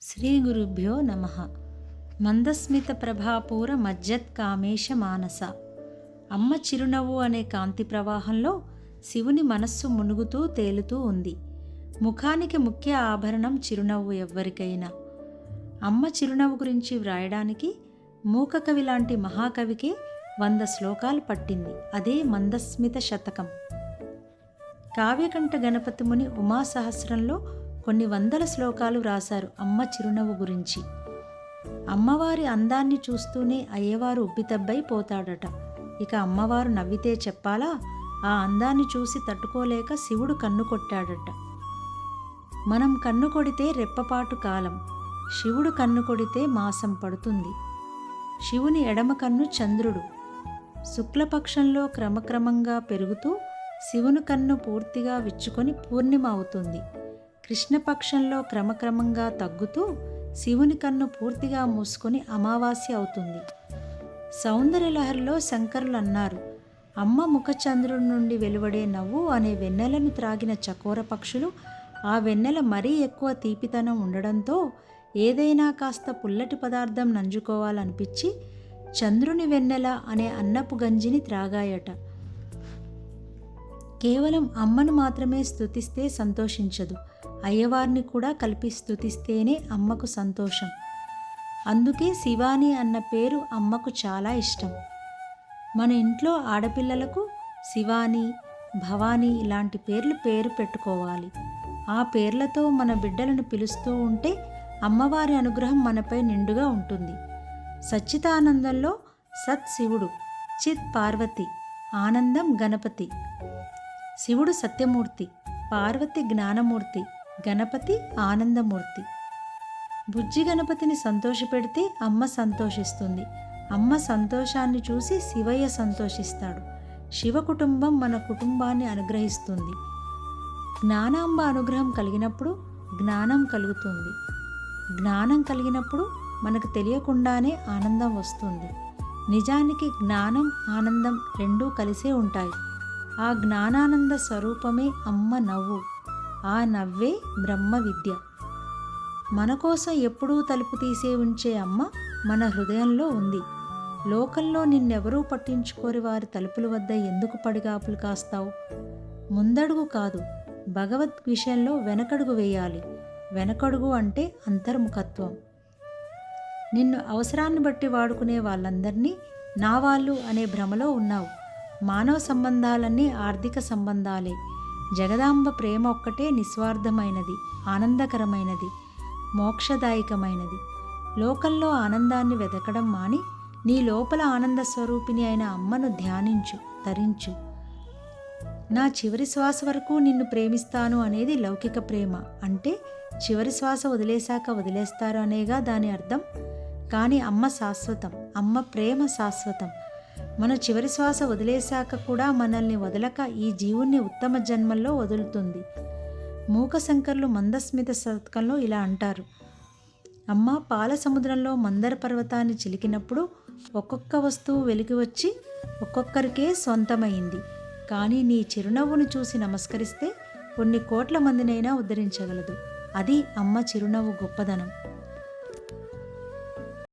శ్రీ గురుభ్యో నమః. మందస్మిత ప్రభాపూర మజ్జత్ కామేశ మానస. అమ్మ చిరునవ్వు అనే కాంతి ప్రవాహంలో శివుని మనస్సు మునుగుతూ తేలుతూ ఉంది. ముఖానికి ముఖ్య ఆభరణం చిరునవ్వు. ఎవ్వరికైనా అమ్మ చిరునవ్వు గురించి వ్రాయడానికి మూకకవి లాంటి మహాకవికి 100 శ్లోకాలు పట్టింది. అదే మందస్మిత శతకం. కావ్యకంఠ గణపతి ముని ఉమాసహస్రంలో కొన్ని వందల శ్లోకాలు రాశారు అమ్మ చిరునవ్వు గురించి. అమ్మవారి అందాన్ని చూస్తూనే అయ్యవారు ఉబ్బితబ్బై పోతాడట. ఇక అమ్మవారు నవ్వితే చెప్పాలా, ఆ అందాన్ని చూసి తట్టుకోలేక శివుడు కన్ను కొట్టాడట. మనం కన్ను కొడితే రెప్పపాటు కాలం, శివుడు కన్ను కొడితే మాసం పడుతుంది. శివుని ఎడమ కన్ను చంద్రుడు. శుక్లపక్షంలో క్రమక్రమంగా పెరుగుతూ శివుని కన్ను పూర్తిగా విచ్చుకొని పూర్ణిమ అవుతుంది. కృష్ణపక్షంలో క్రమక్రమంగా తగ్గుతూ శివుని కన్ను పూర్తిగా మూసుకొని అమావాస్య అవుతుంది. సౌందర్యలహరిలో శంకరులు అన్నారు, అమ్మ ముఖచంద్రుడి నుండి వెలువడే నవ్వు అనే వెన్నెలను త్రాగిన చకోర పక్షులు ఆ వెన్నెల మరీ ఎక్కువ తీపితనం ఉండడంతో ఏదైనా కాస్త పుల్లటి పదార్థం నంజుకోవాలనిపించి చంద్రుని వెన్నెల అనే అన్నపు గంజిని త్రాగాయట. కేవలం అమ్మను మాత్రమే స్తుతిస్తే సంతోషించదు, అయ్యవారిని కూడా కలిపి స్తుతిస్తేనే అమ్మకు సంతోషం. అందుకే శివాని అన్న పేరు అమ్మకు చాలా ఇష్టం. మన ఇంట్లో ఆడపిల్లలకు శివాని, భవాని ఇలాంటి పేరు పెట్టుకోవాలి. ఆ పేర్లతో మన బిడ్డలను పిలుస్తూ ఉంటే అమ్మవారి అనుగ్రహం మనపై నిండుగా ఉంటుంది. సచ్చితానందంలో సత్ శివుడు, చిత్ పార్వతి, ఆనందం గణపతి. శివుడు సత్యమూర్తి, పార్వతి జ్ఞానమూర్తి, గణపతి ఆనందమూర్తి. బుజ్జి గణపతిని సంతోషపెడితే అమ్మ సంతోషిస్తుంది. అమ్మ సంతోషాన్ని చూసి శివయ్య సంతోషిస్తాడు. శివ కుటుంబం మన కుటుంబాన్ని అనుగ్రహిస్తుంది. జ్ఞానాంబ అనుగ్రహం కలిగినప్పుడు జ్ఞానం కలుగుతుంది. జ్ఞానం కలిగినప్పుడు మనకు తెలియకుండానే ఆనందం వస్తుంది. నిజానికి జ్ఞానం, ఆనందం రెండూ కలిసే ఉంటాయి. ఆ జ్ఞానానంద స్వరూపమే అమ్మ నవ్వు. ఆ నవ్వే బ్రహ్మ విద్య. మన కోసం ఎప్పుడూ తలుపు తీసే ఉంచే అమ్మ మన హృదయంలో ఉంది. లోకంలో నిన్నెవరూ పట్టించుకోరి వారి తలుపుల వద్ద ఎందుకు పడిగాపులు కాస్తావు? ముందడుగు కాదు, భగవద్ విషయంలో వెనకడుగు వేయాలి. వెనకడుగు అంటే అంతర్ముఖత్వం. నిన్ను అవసరాన్ని బట్టి వాడుకునే వాళ్ళందరినీ నా వాళ్ళు అనే భ్రమలో ఉన్నావు. మానవ సంబంధాలన్నీ ఆర్థిక సంబంధాలే. జగదాంబ ప్రేమ ఒక్కటే నిస్వార్థమైనది, ఆనందకరమైనది, మోక్షదాయకమైనది. లోకంలో ఆనందాన్ని వెతకడం మాని నీ లోపల ఆనంద స్వరూపిణి అయిన అమ్మను ధ్యానించు, తరించు. నా చివరి శ్వాస వరకు నిన్ను ప్రేమిస్తాను అనేది లౌకిక ప్రేమ. అంటే చివరి శ్వాస వదిలేశాక వదిలేస్తారు అనేగా దాని అర్థం. కానీ అమ్మ శాశ్వతం, అమ్మ ప్రేమ శాశ్వతం. మన చివరి శ్వాస వదిలేశాక కూడా మనల్ని వదలక ఈ జీవుణ్ణి ఉత్తమ జన్మల్లో వదులుతుంది. మూకశంకర్లు మందస్మిత శతకంలో ఇలా అంటారు, అమ్మ పాల సముద్రంలో మందర పర్వతాన్ని చిలికినప్పుడు ఒక్కొక్క వస్తువు వెలికి వచ్చి ఒక్కొక్కరికే సొంతమైంది. కానీ నీ చిరునవ్వును చూసి నమస్కరిస్తే కొన్ని కోట్ల మందినైనా ఉద్ధరించగలదు. అది అమ్మ చిరునవ్వు గొప్పదనం.